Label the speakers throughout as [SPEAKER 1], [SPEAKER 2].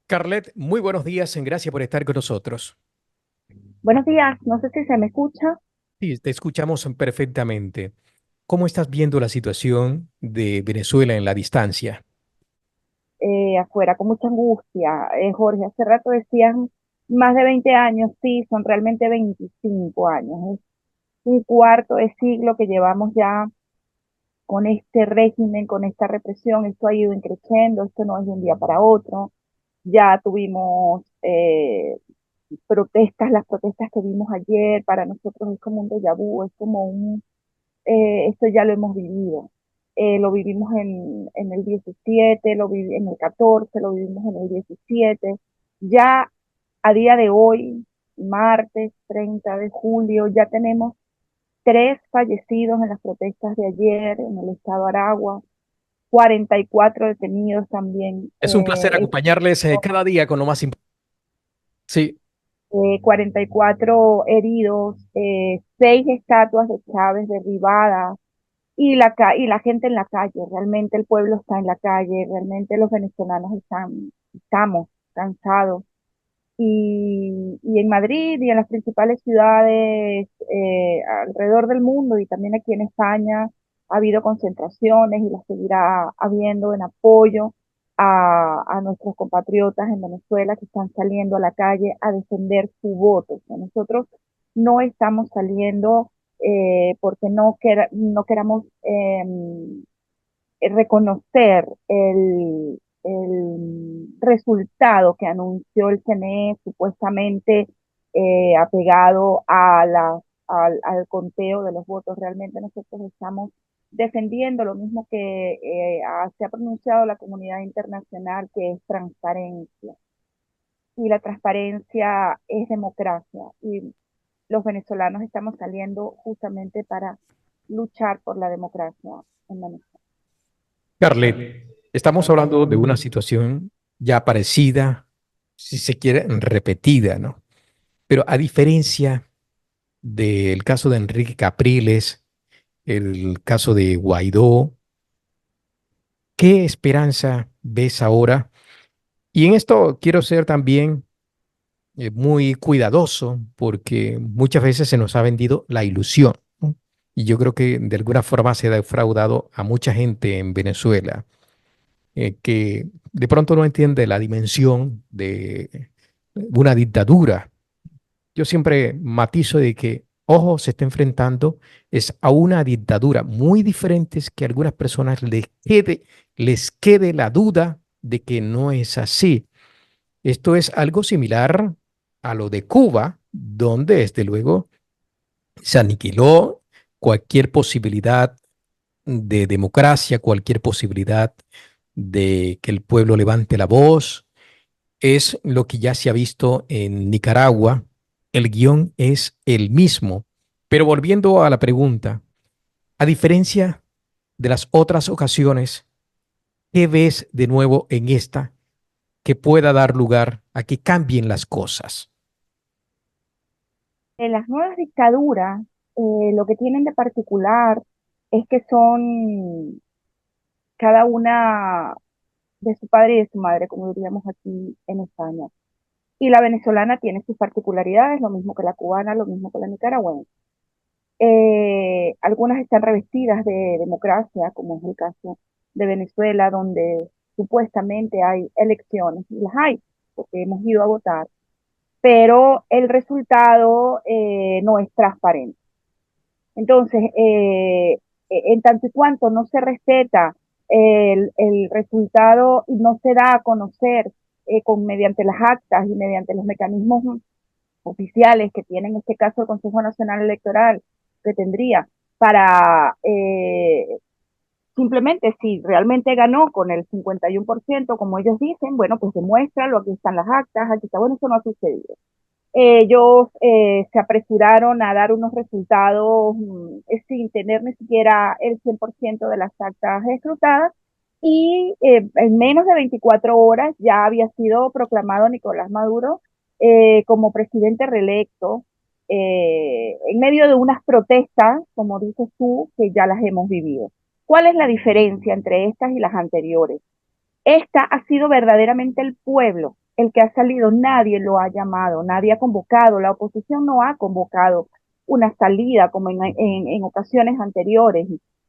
[SPEAKER 1] Carlet, muy buenos días, gracias por estar con nosotros.
[SPEAKER 2] Buenos días, no sé si se me escucha
[SPEAKER 1] Sí, te escuchamos perfectamente. ¿Cómo estás viendo la situación de Venezuela en la distancia?
[SPEAKER 2] afuera con mucha angustia. Jorge, hace rato decían más de 20 años, sí, son realmente 25 años. Es un cuarto de siglo que llevamos ya con este régimen, con esta represión. Esto ha ido creciendo, esto no es de un día para otro. Ya tuvimos protestas, las protestas que vimos ayer, para nosotros es como un déjà vu, es como esto ya lo hemos vivido. Lo vivimos en el 17, lo viví en el 14, lo vivimos en el 17. Ya a día de hoy, martes 30 de julio, ya tenemos 3 fallecidos en las protestas de ayer en el estado Aragua, 44 detenidos también.
[SPEAKER 1] Es un placer acompañarles cada día con lo más importante. Sí,
[SPEAKER 2] 44 heridos, 6 estatuas de Chávez derribadas, y la gente en la calle, realmente el pueblo está en la calle, realmente los venezolanos estamos cansados. Y en Madrid y en las principales ciudades alrededor del mundo y también aquí en España ha habido concentraciones y las seguirá habiendo en apoyo a nuestros compatriotas en Venezuela que están saliendo a la calle a defender su voto. O sea, nosotros no estamos saliendo porque no queramos reconocer el resultado que anunció el CNE supuestamente apegado al conteo de los votos. Realmente nosotros estamos defendiendo lo mismo que se ha pronunciado la comunidad internacional, que es transparencia. Y la transparencia es democracia. Y los venezolanos estamos saliendo justamente para luchar por la democracia en Venezuela.
[SPEAKER 1] Carlet, estamos hablando de una situación ya parecida, si se quiere, repetida, ¿no? Pero a diferencia del caso de Enrique Capriles, el caso de Guaidó, ¿qué esperanza ves ahora? Y en esto quiero ser también muy cuidadoso porque muchas veces se nos ha vendido la ilusión, ¿no? Y yo creo que de alguna forma se ha defraudado a mucha gente en Venezuela que de pronto no entiende la dimensión de una dictadura. Yo siempre matizo de que, ojo, se está enfrentando es a una dictadura muy diferente, es que a algunas personas les quede la duda de que no es así. Esto es algo similar a lo de Cuba, donde desde luego se aniquiló cualquier posibilidad de democracia, cualquier posibilidad de que el pueblo levante la voz. Es lo que ya se ha visto en Nicaragua. El guión es el mismo. Pero volviendo a la pregunta, a diferencia de las otras ocasiones, ¿qué ves de nuevo en esta que pueda dar lugar a que cambien las cosas?
[SPEAKER 2] Las nuevas dictaduras, lo que tienen de particular es que son cada una de su padre y de su madre, como diríamos aquí en España. Y la venezolana tiene sus particularidades, lo mismo que la cubana, lo mismo que la nicaragüense. Algunas están revestidas de democracia, como es el caso de Venezuela, donde supuestamente hay elecciones, y las hay, porque hemos ido a votar, pero el resultado no es transparente. Entonces, en tanto y cuanto no se respeta el resultado y no se da a conocer mediante las actas y mediante los mecanismos oficiales que tiene en este caso el Consejo Nacional Electoral, que tendría para simplemente si realmente ganó con el 51%, como ellos dicen, bueno, pues demuéstralo, aquí están las actas, aquí está, bueno, eso no ha sucedido. Ellos se apresuraron a dar unos resultados sin tener ni siquiera el 100% de las actas escrutadas y en menos de 24 horas ya había sido proclamado Nicolás Maduro como presidente reelecto en medio de unas protestas, como dices tú, que ya las hemos vivido. ¿Cuál es la diferencia entre estas y las anteriores? Esta ha sido verdaderamente el pueblo el que ha salido, nadie lo ha llamado, nadie ha convocado, la oposición no ha convocado una salida como en ocasiones anteriores.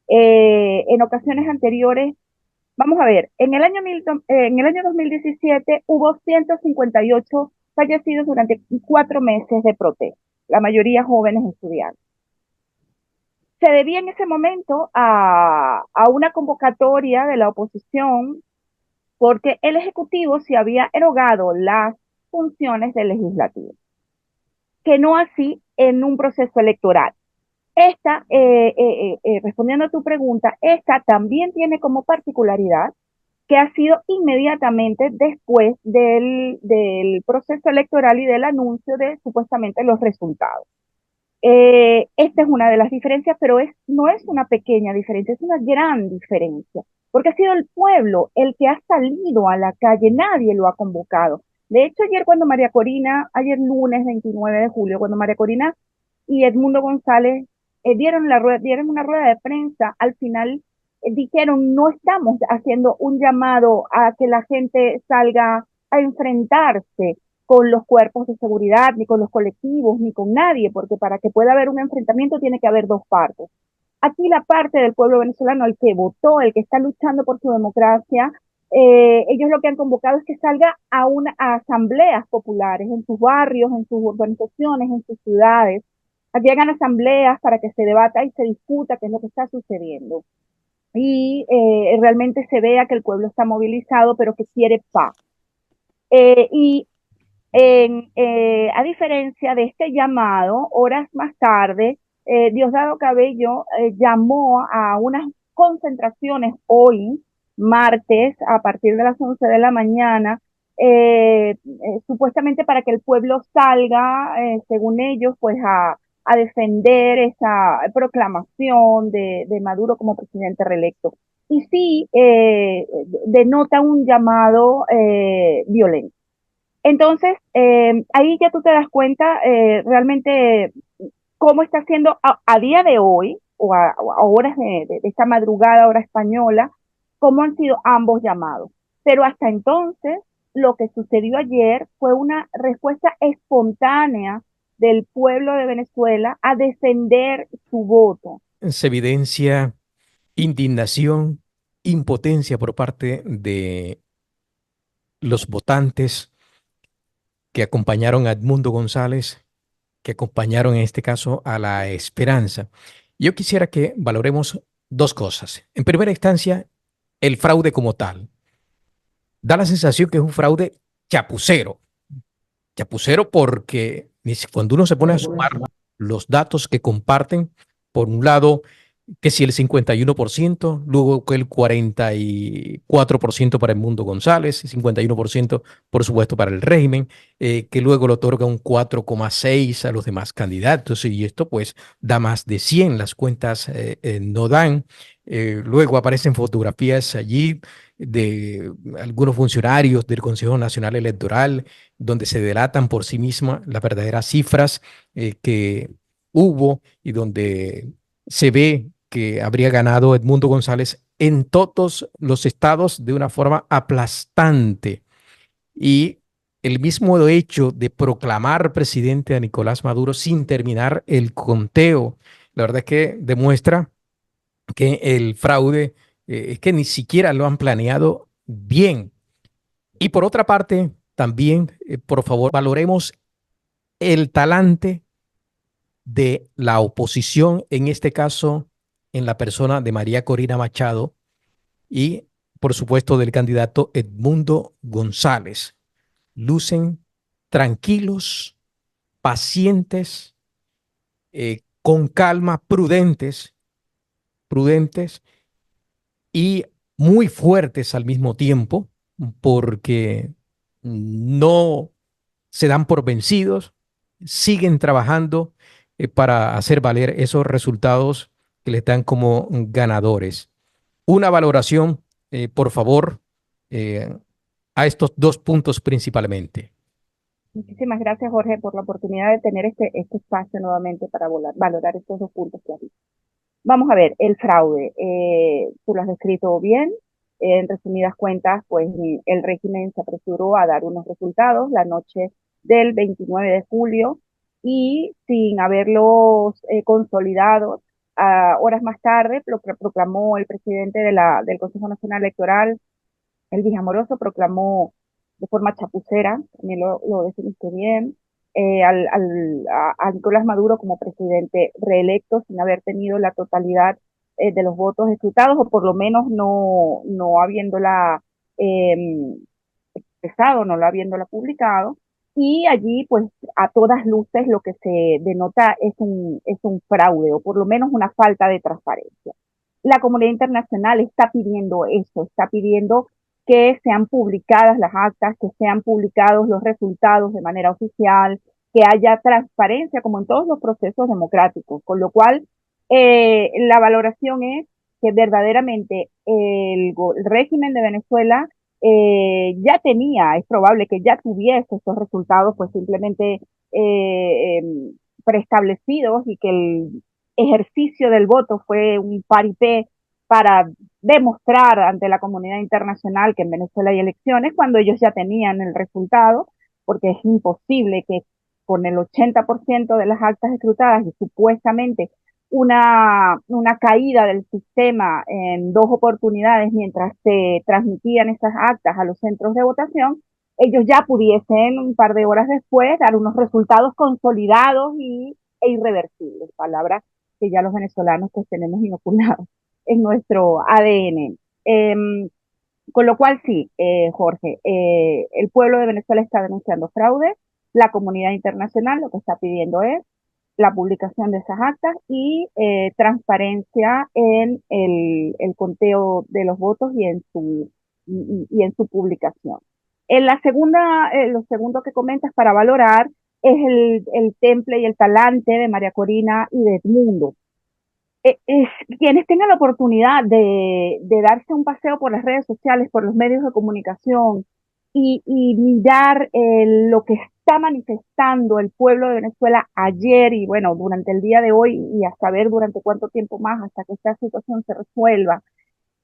[SPEAKER 2] En ocasiones anteriores, vamos a ver, en el año 2017 hubo 158 fallecidos durante 4 meses de protesta, la mayoría jóvenes estudiantes. Se debía en ese momento a una convocatoria de la oposición porque el Ejecutivo se había erogado las funciones del Legislativo, que no así en un proceso electoral. Respondiendo a tu pregunta, esta también tiene como particularidad que ha sido inmediatamente después del proceso electoral y del anuncio de supuestamente los resultados. Esta es una de las diferencias, pero no es una pequeña diferencia, es una gran diferencia, porque ha sido el pueblo el que ha salido a la calle, nadie lo ha convocado. De hecho, ayer lunes 29 de julio, cuando María Corina y Edmundo González dieron una rueda de prensa, al final dijeron, no estamos haciendo un llamado a que la gente salga a enfrentarse con los cuerpos de seguridad, ni con los colectivos, ni con nadie, porque para que pueda haber un enfrentamiento tiene que haber dos partes. Aquí la parte del pueblo venezolano, el que votó, el que está luchando por su democracia, ellos lo que han convocado es que salga a asambleas populares en sus barrios, en sus urbanizaciones, en sus ciudades. Aquí hagan asambleas para que se debata y se discuta qué es lo que está sucediendo. Y realmente se vea que el pueblo está movilizado, pero que quiere paz. Y a diferencia de este llamado, horas más tarde, Diosdado Cabello llamó a unas concentraciones hoy, martes, a partir de las 11 de la mañana, supuestamente para que el pueblo salga, según ellos, pues a defender esa proclamación de Maduro como presidente reelecto. Y sí, denota un llamado violento. Entonces, ahí ya tú te das cuenta realmente cómo está haciendo a día de hoy, o a horas de esta madrugada, hora española, cómo han sido ambos llamados. Pero hasta entonces, lo que sucedió ayer fue una respuesta espontánea del pueblo de Venezuela a defender su voto.
[SPEAKER 1] Se evidencia indignación, impotencia por parte de los votantes que acompañaron a Edmundo González, que acompañaron en este caso a La Esperanza. Yo quisiera que valoremos dos cosas. En primera instancia, el fraude como tal. Da la sensación que es un fraude chapucero. Chapucero porque cuando uno se pone a sumar los datos que comparten, por un lado, que si el 51%, luego que el 44% para el Mundo González, y 51% por supuesto para el régimen, que luego le otorga un 4,6 a los demás candidatos, y esto pues da más de 100, las cuentas no dan. Luego aparecen fotografías allí de algunos funcionarios del Consejo Nacional Electoral, donde se delatan por sí mismas las verdaderas cifras que hubo y donde se ve que habría ganado Edmundo González en todos los estados de una forma aplastante. Y el mismo hecho de proclamar presidente a Nicolás Maduro sin terminar el conteo, la verdad es que demuestra que el fraude es que ni siquiera lo han planeado bien. Y por otra parte, también, por favor, valoremos el talante de la oposición, en este caso, en la persona de María Corina Machado y, por supuesto, del candidato Edmundo González. Lucen tranquilos, pacientes, con calma, prudentes y muy fuertes al mismo tiempo, porque no se dan por vencidos, siguen trabajando para hacer valer esos resultados que les dan como ganadores. Una valoración, por favor, eh, a estos dos puntos principalmente.
[SPEAKER 2] Muchísimas gracias, Jorge, por la oportunidad de tener este espacio nuevamente para valorar estos dos puntos que has dicho. Vamos a ver, el fraude. Tú lo has descrito bien. En resumidas cuentas, pues el régimen se apresuró a dar unos resultados la noche del 29 de julio y sin haberlos consolidado, horas más tarde proclamó el presidente del Consejo Nacional Electoral, Elvis Amoroso, proclamó de forma chapucera, también lo definiste bien, a Nicolás Maduro como presidente reelecto sin haber tenido la totalidad de los votos escrutados, o por lo menos no habiéndola eh, expresado, no la habiéndola publicado. Y allí, pues, a todas luces lo que se denota es un fraude, o por lo menos una falta de transparencia. La comunidad internacional está pidiendo eso, está pidiendo que sean publicadas las actas, que sean publicados los resultados de manera oficial, que haya transparencia como en todos los procesos democráticos, con lo cual la valoración es que verdaderamente el régimen de Venezuela ya tenía, es probable que ya tuviese estos resultados pues simplemente eh, eh, preestablecidos, y que el ejercicio del voto fue un paripé para demostrar ante la comunidad internacional que en Venezuela hay elecciones, cuando ellos ya tenían el resultado, porque es imposible que con el 80% de las actas escrutadas y supuestamente una caída del sistema en dos oportunidades mientras se transmitían esas actas a los centros de votación, ellos ya pudiesen un par de horas después dar unos resultados consolidados e irreversibles, palabras que ya los venezolanos pues tenemos inoculados en nuestro ADN. Con lo cual sí, Jorge, el pueblo de Venezuela está denunciando fraude, la comunidad internacional lo que está pidiendo es la publicación de esas actas y transparencia en el conteo de los votos y en su publicación. En la segunda, lo segundo que comentas para valorar es el temple y el talante de María Corina y de Edmundo. Quienes tengan la oportunidad de darse un paseo por las redes sociales, por los medios de comunicación y mirar lo que está manifestando el pueblo de Venezuela ayer y bueno, durante el día de hoy y a saber durante cuánto tiempo más hasta que esta situación se resuelva,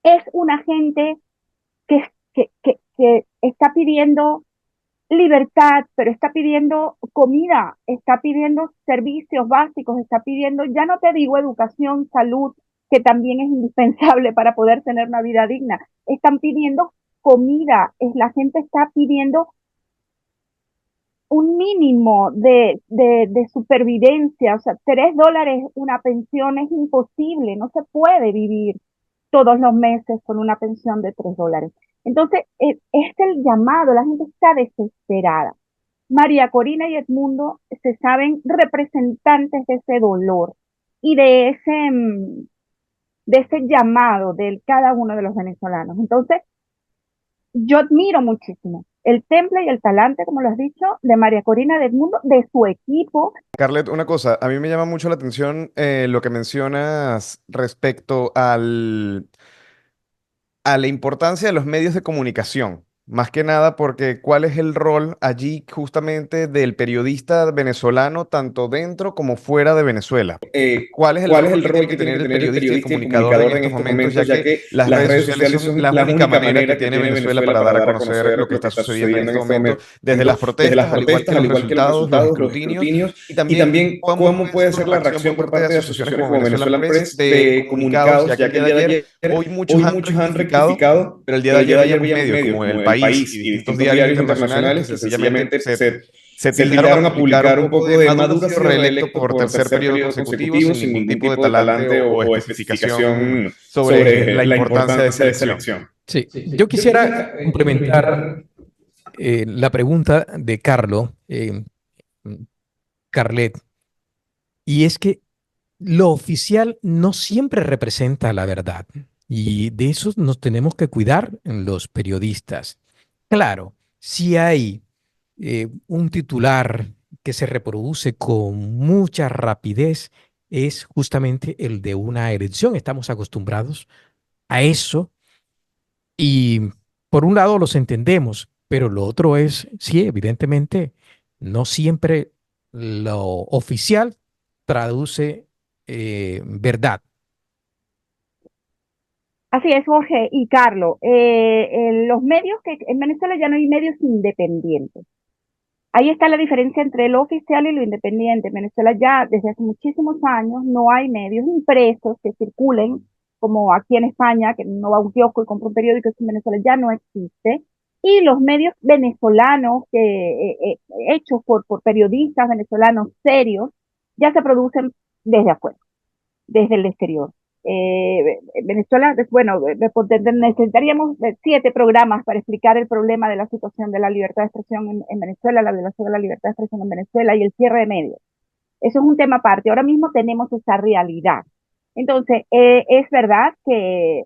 [SPEAKER 2] es una gente que está pidiendo libertad, pero está pidiendo comida, está pidiendo servicios básicos, está pidiendo, ya no te digo educación, salud, que también es indispensable para poder tener una vida digna, están pidiendo comida, la gente está pidiendo un mínimo de supervivencia, o sea, $3 una pensión es imposible, no se puede vivir todos los meses con una pensión de $3. Entonces, es el llamado, la gente está desesperada. María Corina y Edmundo se saben representantes de ese dolor y de ese llamado de cada uno de los venezolanos. Entonces, yo admiro muchísimo el temple y el talante, como lo has dicho, de María Corina de Edmundo, de su equipo.
[SPEAKER 3] Carlet, una cosa, a mí me llama mucho la atención lo que mencionas respecto a la importancia de los medios de comunicación. Más que nada porque cuál es el rol allí justamente del periodista venezolano, tanto dentro como fuera de Venezuela. ¿Cuál es el
[SPEAKER 4] ¿Cuál es
[SPEAKER 3] rol
[SPEAKER 4] el
[SPEAKER 3] que tiene
[SPEAKER 4] rol
[SPEAKER 3] que
[SPEAKER 4] que tiene
[SPEAKER 3] tener
[SPEAKER 4] que
[SPEAKER 3] el
[SPEAKER 4] tener el
[SPEAKER 3] periodista y
[SPEAKER 4] periodista y el
[SPEAKER 3] comunicador en
[SPEAKER 4] comunicador en
[SPEAKER 3] estos
[SPEAKER 4] estos
[SPEAKER 3] momentos,
[SPEAKER 4] momentos,
[SPEAKER 3] ya
[SPEAKER 4] ya
[SPEAKER 3] que
[SPEAKER 4] que
[SPEAKER 3] las
[SPEAKER 4] las
[SPEAKER 3] redes
[SPEAKER 4] redes
[SPEAKER 3] sociales
[SPEAKER 4] sociales
[SPEAKER 3] son
[SPEAKER 4] son
[SPEAKER 3] la
[SPEAKER 4] la
[SPEAKER 3] única
[SPEAKER 4] única
[SPEAKER 3] manera que
[SPEAKER 4] manera que
[SPEAKER 3] tiene
[SPEAKER 4] tiene
[SPEAKER 3] Venezuela
[SPEAKER 4] Venezuela
[SPEAKER 3] para
[SPEAKER 4] para
[SPEAKER 3] dar a
[SPEAKER 4] dar a
[SPEAKER 3] conocer
[SPEAKER 4] conocer
[SPEAKER 3] lo que
[SPEAKER 4] lo que
[SPEAKER 3] está
[SPEAKER 4] está
[SPEAKER 3] sucediendo en
[SPEAKER 4] sucediendo en
[SPEAKER 3] este
[SPEAKER 4] este
[SPEAKER 3] momento,
[SPEAKER 4] momento,
[SPEAKER 3] desde las
[SPEAKER 4] desde
[SPEAKER 3] protestas,
[SPEAKER 4] las
[SPEAKER 3] al igual que
[SPEAKER 4] protestas,
[SPEAKER 3] los
[SPEAKER 4] al igual que los
[SPEAKER 3] resultados, los
[SPEAKER 4] resultados, los
[SPEAKER 3] escrutinios,
[SPEAKER 4] escrutinios,
[SPEAKER 3] y
[SPEAKER 4] y
[SPEAKER 3] también
[SPEAKER 4] también
[SPEAKER 3] cómo
[SPEAKER 4] cómo
[SPEAKER 3] puede ser
[SPEAKER 4] puede
[SPEAKER 3] la
[SPEAKER 4] ser la
[SPEAKER 3] reacción por
[SPEAKER 4] reacción por
[SPEAKER 3] parte de
[SPEAKER 4] parte de
[SPEAKER 3] asociaciones
[SPEAKER 4] asociaciones
[SPEAKER 3] como
[SPEAKER 4] como
[SPEAKER 3] Venezuelan
[SPEAKER 4] Venezuelan
[SPEAKER 3] Press
[SPEAKER 4] Press
[SPEAKER 3] de
[SPEAKER 4] de
[SPEAKER 3] comunicados,
[SPEAKER 4] comunicados,
[SPEAKER 3] ya que
[SPEAKER 4] ya
[SPEAKER 3] el
[SPEAKER 4] que
[SPEAKER 3] día
[SPEAKER 4] el
[SPEAKER 3] de
[SPEAKER 4] día de
[SPEAKER 3] ayer,
[SPEAKER 4] ayer
[SPEAKER 3] hoy muchos
[SPEAKER 4] hoy
[SPEAKER 3] han
[SPEAKER 4] muchos han
[SPEAKER 3] rectificado,
[SPEAKER 4] rectificado,
[SPEAKER 3] pero el día de
[SPEAKER 4] pero el día
[SPEAKER 3] ayer
[SPEAKER 4] de ayer
[SPEAKER 3] habían
[SPEAKER 4] habían
[SPEAKER 3] medios
[SPEAKER 4] medios
[SPEAKER 3] como
[SPEAKER 4] como
[SPEAKER 3] El
[SPEAKER 4] El
[SPEAKER 3] País y
[SPEAKER 4] País y
[SPEAKER 3] distintos
[SPEAKER 4] distintos
[SPEAKER 3] diarios
[SPEAKER 4] diarios
[SPEAKER 3] internacionales que
[SPEAKER 4] internacionales que
[SPEAKER 3] sencillamente
[SPEAKER 4] sencillamente
[SPEAKER 3] se
[SPEAKER 4] se
[SPEAKER 3] tildaron a
[SPEAKER 4] tildaron a
[SPEAKER 3] publicar un
[SPEAKER 4] publicar un
[SPEAKER 3] poco de
[SPEAKER 4] poco de
[SPEAKER 3] Maduro ha
[SPEAKER 4] Maduro ha
[SPEAKER 3] sido
[SPEAKER 4] sido
[SPEAKER 3] reelecto
[SPEAKER 4] reelecto
[SPEAKER 3] por
[SPEAKER 4] por
[SPEAKER 3] tercer
[SPEAKER 4] tercer
[SPEAKER 3] periodo
[SPEAKER 4] periodo
[SPEAKER 3] consecutivo
[SPEAKER 4] consecutivo
[SPEAKER 3] sin
[SPEAKER 4] sin
[SPEAKER 3] ningún
[SPEAKER 4] ningún
[SPEAKER 3] tipo de
[SPEAKER 4] tipo de
[SPEAKER 3] talante
[SPEAKER 4] talante
[SPEAKER 3] o
[SPEAKER 4] o
[SPEAKER 3] especificación
[SPEAKER 4] especificación
[SPEAKER 3] sobre la
[SPEAKER 4] sobre la
[SPEAKER 3] importancia de esa
[SPEAKER 4] importancia de esa
[SPEAKER 3] elección.
[SPEAKER 4] elección.
[SPEAKER 1] Sí,
[SPEAKER 4] Sí,
[SPEAKER 1] yo
[SPEAKER 4] sí. Yo
[SPEAKER 1] quisiera
[SPEAKER 4] quisiera
[SPEAKER 1] complementar
[SPEAKER 4] complementar.
[SPEAKER 1] la pregunta de Carlet, y es que lo oficial no siempre representa la verdad, y de eso nos tenemos que cuidar en los periodistas. Claro, si hay un titular que se reproduce con mucha rapidez, es justamente el de una elección. Estamos acostumbrados a eso y por un lado los entendemos, pero lo otro es, sí, evidentemente, no siempre lo oficial traduce verdad.
[SPEAKER 2] Así es, Jorge y Carlos. Los medios que en Venezuela ya no hay medios independientes. Ahí está la diferencia entre lo oficial y lo independiente. En Venezuela ya desde hace muchísimos años no hay medios impresos que circulen, como aquí en España, que no va a un kiosco y compra un periódico, eso en Venezuela ya no existe. Y los medios venezolanos hechos por periodistas venezolanos serios ya se producen desde afuera, desde el exterior. Venezuela, bueno, necesitaríamos 7 programas para explicar el problema de la situación de la libertad de expresión en Venezuela, la violación de la libertad de expresión en Venezuela y el cierre de medios. Eso es un tema aparte. Ahora mismo tenemos esa realidad. Entonces, es verdad que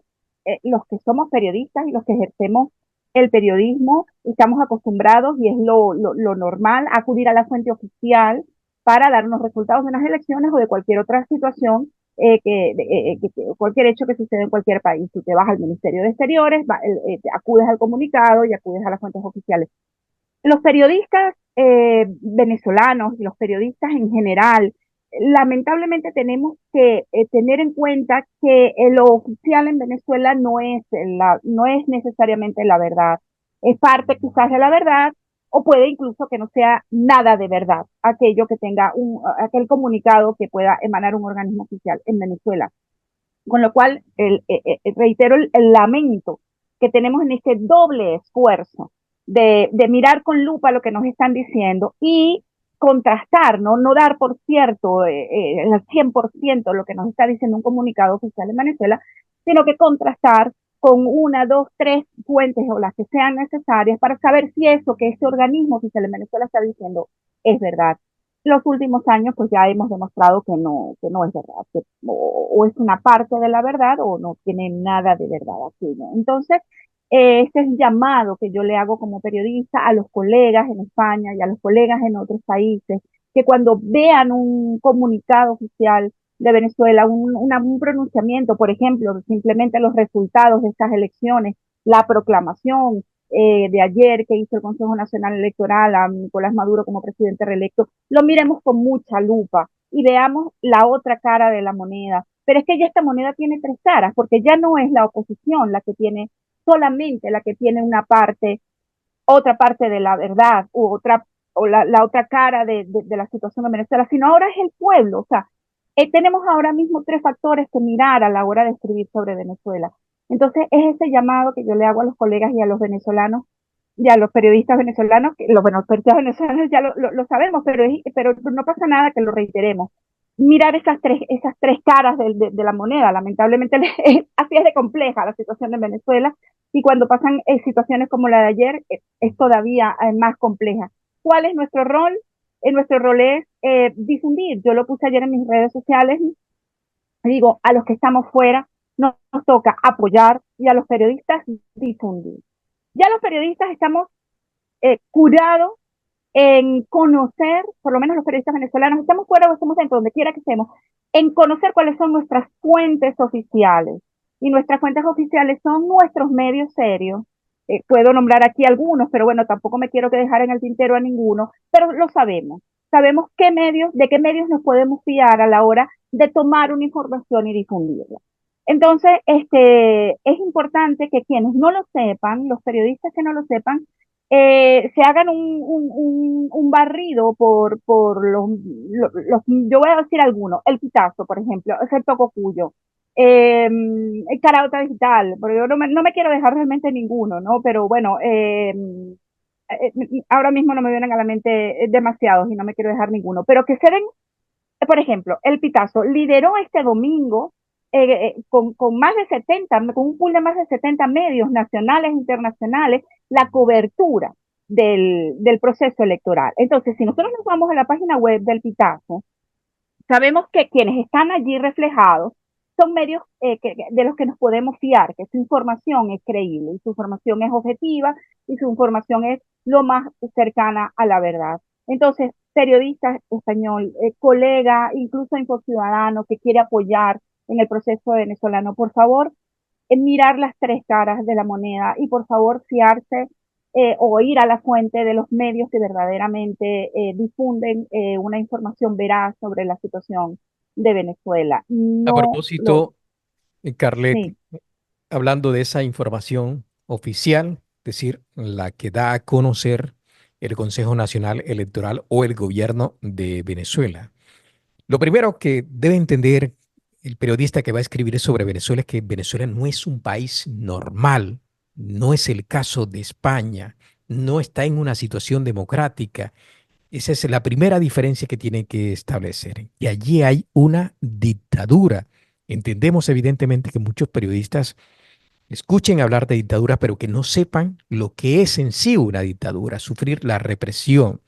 [SPEAKER 2] los que somos periodistas y los que ejercemos el periodismo estamos acostumbrados y es lo normal acudir a la fuente oficial para darnos resultados de unas elecciones o de cualquier otra situación, cualquier hecho que sucede en cualquier país. Si te vas al Ministerio de Exteriores, acudes al comunicado y acudes a las fuentes oficiales. Los periodistas venezolanos y los periodistas en general, lamentablemente tenemos que tener en cuenta que lo oficial en Venezuela no es necesariamente la verdad. Es parte quizás de la verdad o puede incluso que no sea nada de verdad, aquello que tenga aquel comunicado que pueda emanar un organismo oficial en Venezuela. Con lo cual, reitero el lamento que tenemos en este doble esfuerzo de mirar con lupa lo que nos están diciendo y contrastar, no dar por cierto el 100% lo que nos está diciendo un comunicado oficial en Venezuela, sino que contrastar con 1, 2, 3 fuentes o las que sean necesarias para saber si eso que este organismo oficial en Venezuela está diciendo es verdad. Los últimos años pues ya hemos demostrado que no es verdad, o es una parte de la verdad o no tiene nada de verdad aquí, ¿no? Entonces, este es el llamado que yo le hago como periodista a los colegas en España y a los colegas en otros países, que cuando vean un comunicado oficial de Venezuela, un pronunciamiento, por ejemplo, simplemente los resultados de estas elecciones, la proclamación de ayer que hizo el Consejo Nacional Electoral a Nicolás Maduro como presidente reelecto, lo miremos con mucha lupa y veamos la otra cara de la moneda. Pero es que ya esta moneda tiene 3 caras, porque ya no es la oposición la que tiene, solamente la que tiene una parte, otra parte de la verdad, u otra, o la otra cara de la situación de Venezuela, sino ahora es el pueblo. O sea, tenemos ahora mismo 3 factores que mirar a la hora de escribir sobre Venezuela. Entonces, es ese llamado que yo le hago a los colegas y a los venezolanos y a los periodistas venezolanos, que los periodistas venezolanos ya lo sabemos, pero no pasa nada que lo reiteremos. Mirar esas tres caras de la moneda. Lamentablemente, así es de compleja la situación en Venezuela y cuando pasan situaciones como la de ayer, es todavía más compleja. ¿Cuál es nuestro rol? Nuestro rol es difundir. Yo lo puse ayer en mis redes sociales, digo, a los que estamos fuera nos toca apoyar y a los periodistas difundir. Ya los periodistas estamos curados en conocer, por lo menos los periodistas venezolanos, estamos fuera o estamos dentro, donde quiera que estemos, en conocer cuáles son nuestras fuentes oficiales. Y nuestras fuentes oficiales son nuestros medios serios. Puedo nombrar aquí algunos, pero bueno, tampoco me quiero que dejar en el tintero a ninguno, pero lo sabemos. Sabemos de qué medios nos podemos fiar a la hora de tomar una información y difundirla. Entonces, es importante que quienes no lo sepan, los periodistas que no lo sepan, se hagan un barrido por yo voy a decir algunos, el Pitazo, por ejemplo, excepto Cocuyo, el Carauta Digital, porque yo no me quiero dejar realmente ninguno, ¿no? Pero bueno, ahora mismo no me vienen a la mente demasiados y no me quiero dejar ninguno, pero que se den, por ejemplo, el Pitazo lideró este domingo con más de 70, con un pool de más de 70 medios nacionales e internacionales, la cobertura del proceso electoral. Entonces, si nosotros nos vamos a la página web del Pitazo, sabemos que quienes están allí reflejados son medios de los que nos podemos fiar, que su información es creíble, y su información es objetiva, y su información es lo más cercana a la verdad. Entonces, periodista español, colega, incluso Infociudadano, que quiere apoyar en el proceso venezolano, por favor, mirar las 3 caras de la moneda y por favor fiarse o ir a la fuente de los medios que verdaderamente difunden una información veraz sobre la situación de Venezuela.
[SPEAKER 1] A
[SPEAKER 2] No lo,
[SPEAKER 1] propósito, Carlet,
[SPEAKER 2] sí,
[SPEAKER 1] hablando de esa información oficial, es decir, la que da a conocer el Consejo Nacional Electoral o el gobierno de Venezuela. Lo primero que debe entender el periodista que va a escribir sobre Venezuela es que Venezuela no es un país normal, no es el caso de España, no está en una situación democrática. Esa es la primera diferencia que tiene que establecer. Y allí hay una dictadura. Entendemos evidentemente que muchos periodistas escuchen hablar de dictadura, pero que no sepan lo que es en sí una dictadura, sufrir la represión.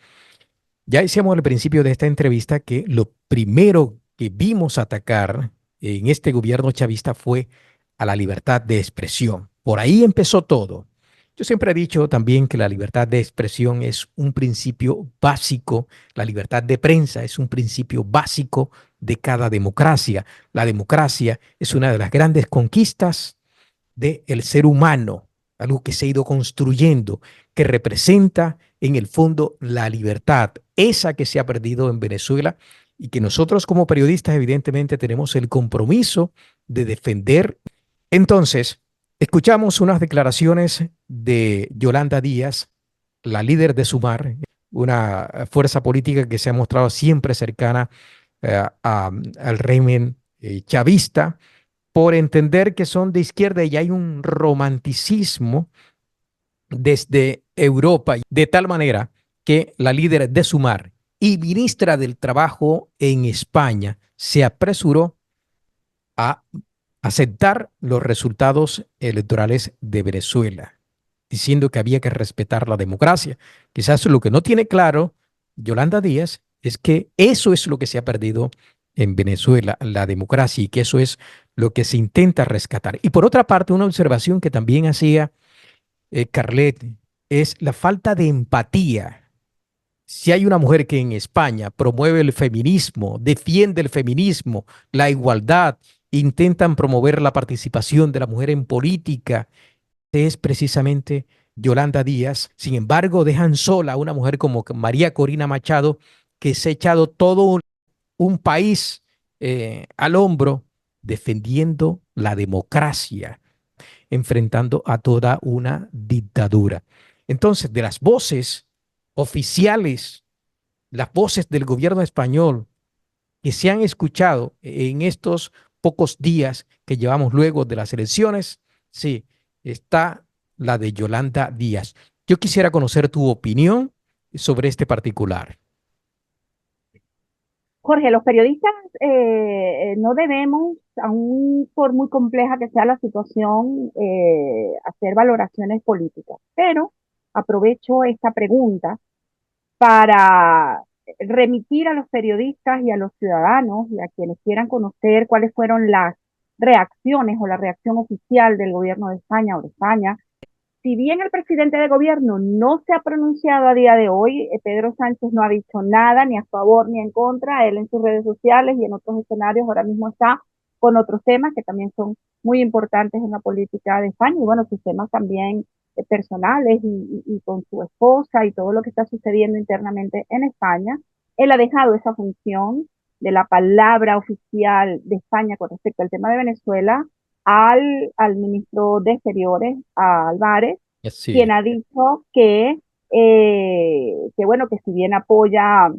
[SPEAKER 1] Ya decíamos al principio de esta entrevista que lo primero que vimos atacar en este gobierno chavista fue a la libertad de expresión. Por ahí empezó todo. Yo siempre he dicho también que la libertad de expresión es un principio básico, la libertad de prensa es un principio básico de cada democracia. La democracia es una de las grandes conquistas del ser humano, algo que se ha ido construyendo, que representa en el fondo la libertad, esa que se ha perdido en Venezuela y que nosotros como periodistas evidentemente tenemos el compromiso de defender. Entonces, escuchamos unas declaraciones de Yolanda Díaz, la líder de Sumar, una fuerza política que se ha mostrado siempre cercana al régimen chavista, por entender que son de izquierda y hay un romanticismo desde Europa, de tal manera que la líder de Sumar y ministra del Trabajo en España se apresuró a aceptar los resultados electorales de Venezuela, diciendo que había que respetar la democracia. Quizás lo que no tiene claro Yolanda Díaz es que eso es lo que se ha perdido en Venezuela, la democracia, y que eso es lo que se intenta rescatar. Y por otra parte, una observación que también hacía Carlet es la falta de empatía. Si hay una mujer que en España promueve el feminismo, defiende el feminismo, la igualdad, intentan promover la participación de la mujer en política, es precisamente Yolanda Díaz. Sin embargo, dejan sola a una mujer como María Corina Machado, que se ha echado todo un país al hombro defendiendo la democracia, enfrentando a toda una dictadura. Entonces, de las voces oficiales, las voces del gobierno español que se han escuchado en estos pocos días que llevamos luego de las elecciones, sí, está la de Yolanda Díaz. Yo quisiera conocer tu opinión sobre este particular.
[SPEAKER 2] Jorge, los periodistas no debemos, aún por muy compleja que sea la situación, hacer valoraciones políticas, pero aprovecho esta pregunta para remitir a los periodistas y a los ciudadanos y a quienes quieran conocer cuáles fueron las reacciones o la reacción oficial del gobierno de España o de España. Si bien el presidente de gobierno no se ha pronunciado a día de hoy, Pedro Sánchez no ha dicho nada ni a favor ni en contra, él en sus redes sociales y en otros escenarios ahora mismo está con otros temas que también son muy importantes en la política de España y bueno, sus temas también personales y con su esposa y todo lo que está sucediendo internamente en España. Él ha dejado esa función de la palabra oficial de España con respecto al tema de Venezuela al ministro de Exteriores, a Álvarez, quien
[SPEAKER 1] Sí,
[SPEAKER 2] ha dicho que bueno, que si bien apoya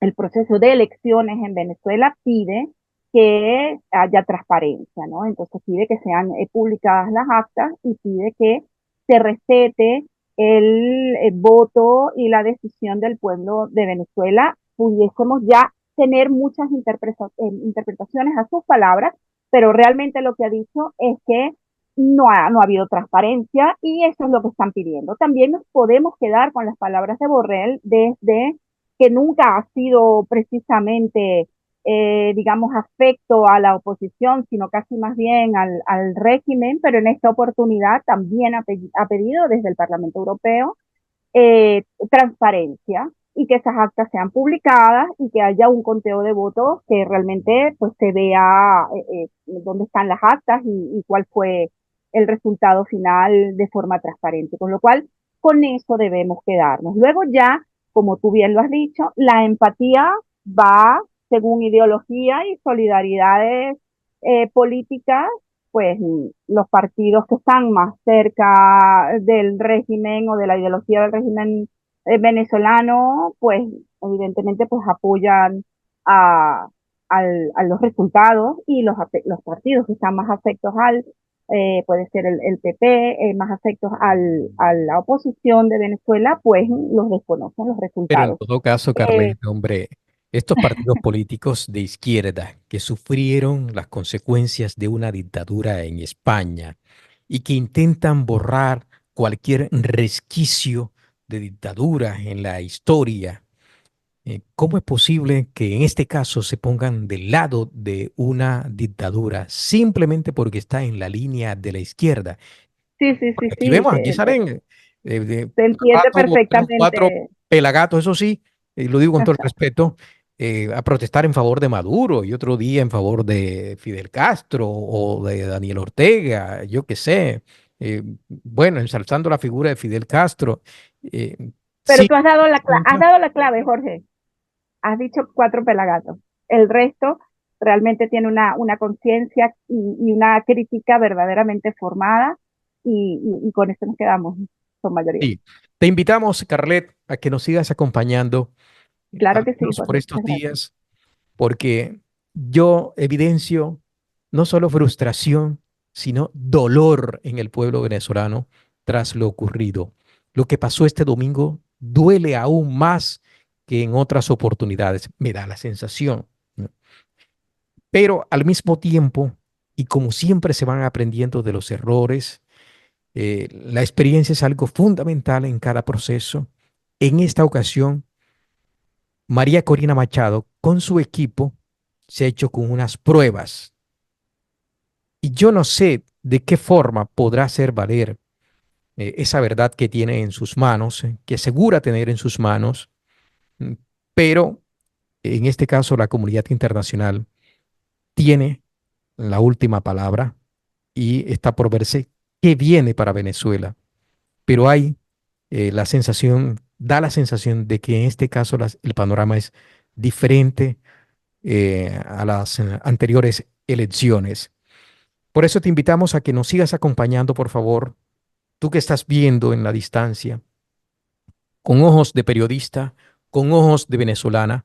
[SPEAKER 2] el proceso de elecciones en Venezuela, pide que haya transparencia, ¿no? Entonces pide que sean publicadas las actas y pide que se respete el voto y la decisión del pueblo de Venezuela. Pudiésemos ya tener muchas interpretaciones a sus palabras, pero realmente lo que ha dicho es que no ha habido transparencia y eso es lo que están pidiendo. También nos podemos quedar con las palabras de Borrell desde que nunca ha sido precisamente, digamos, afecto a la oposición, sino casi más bien al régimen, pero en esta oportunidad también ha pedido desde el Parlamento Europeo transparencia y que esas actas sean publicadas y que haya un conteo de votos que realmente pues se vea dónde están las actas y cuál fue el resultado final de forma transparente. Con lo cual, con eso debemos quedarnos. Luego ya, como tú bien lo has dicho, la empatía va según ideología y solidaridades políticas pues los partidos que están más cerca del régimen o de la ideología del régimen venezolano, pues evidentemente pues apoyan a, a los resultados, y los partidos que están más afectos puede ser el PP, más afectos a la oposición de Venezuela, pues los desconocen los
[SPEAKER 1] Pero en
[SPEAKER 2] resultados.
[SPEAKER 1] todo caso,
[SPEAKER 2] Eh,
[SPEAKER 1] Carlet, hombre, estos partidos políticos de izquierda que sufrieron las consecuencias de una dictadura en España y que intentan borrar cualquier resquicio de dictadura en la historia, ¿cómo es posible que en este caso se pongan del lado de una dictadura simplemente porque está en la línea de la izquierda?
[SPEAKER 2] sí, sí, sí,
[SPEAKER 1] Porque aquí
[SPEAKER 2] sí,
[SPEAKER 1] vemos, aquí salen
[SPEAKER 2] se entiende
[SPEAKER 1] tres, cuatro
[SPEAKER 2] perfectamente.
[SPEAKER 1] pelagatos, eso sí, lo digo con todo el respeto, a protestar en favor de Maduro y otro día en favor de Fidel Castro o de Daniel Ortega, yo qué sé. Bueno, ensalzando la figura de Fidel Castro. eh,
[SPEAKER 2] Pero
[SPEAKER 1] sí,
[SPEAKER 2] tú has dado la clave, Jorge. Has dicho cuatro pelagatos. El resto realmente tiene una conciencia y una crítica verdaderamente formada, y con eso nos quedamos, son mayoría.
[SPEAKER 1] sí. Te invitamos, Carlet, a que nos sigas acompañando,
[SPEAKER 2] Claro
[SPEAKER 1] al
[SPEAKER 2] que sí,
[SPEAKER 1] menos por
[SPEAKER 2] Jorge,
[SPEAKER 1] estos
[SPEAKER 2] muchas gracias.
[SPEAKER 1] días, porque yo evidencio no solo frustración, sino dolor en el pueblo venezolano tras lo ocurrido. Lo que pasó este domingo duele aún más que en otras oportunidades, me da la sensación, ¿no? Pero al mismo tiempo, y como siempre se van aprendiendo de los errores, la experiencia es algo fundamental en cada proceso. En esta ocasión, María Corina Machado, con su equipo, se ha hecho con unas pruebas y yo no sé de qué forma podrá hacer valer esa verdad que tiene en sus manos, que asegura tener en sus manos, mm, pero en este caso la comunidad internacional tiene la última palabra y está por verse qué viene para Venezuela. Pero hay la sensación, da la sensación de que en este caso el panorama es diferente a las anteriores elecciones. Por eso te invitamos a que nos sigas acompañando, por favor, tú que estás viendo en la distancia, con ojos de periodista, con ojos de venezolana,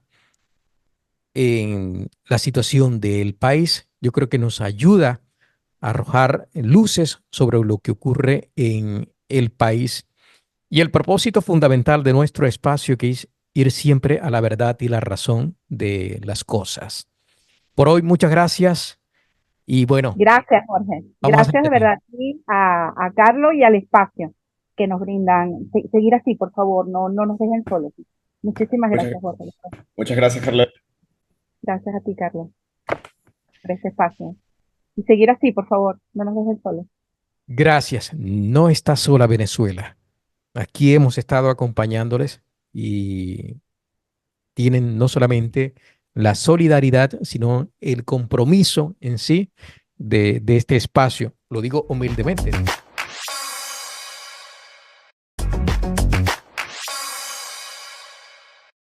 [SPEAKER 1] en la situación del país. Yo creo que nos ayuda a arrojar luces sobre lo que ocurre en el país y el propósito fundamental de nuestro espacio, que es ir siempre a la verdad y la razón de las cosas. Por hoy, muchas gracias y bueno,
[SPEAKER 2] Gracias, Jorge.
[SPEAKER 1] vamos a
[SPEAKER 2] Gracias de
[SPEAKER 1] seguir.
[SPEAKER 2] verdad a ti, a Carlos y al espacio que nos brindan. Seguir así, por favor, no nos dejen solos. Muchísimas
[SPEAKER 3] Muchas,
[SPEAKER 2] gracias, Jorge.
[SPEAKER 3] muchas gracias, Carla.
[SPEAKER 2] Gracias a ti, Carlos, por ese espacio. Y seguir así, por favor, no nos dejen solos.
[SPEAKER 1] Gracias. No está sola Venezuela. Aquí hemos estado acompañándoles y tienen no solamente la solidaridad, sino el compromiso en sí de este espacio. Lo digo humildemente.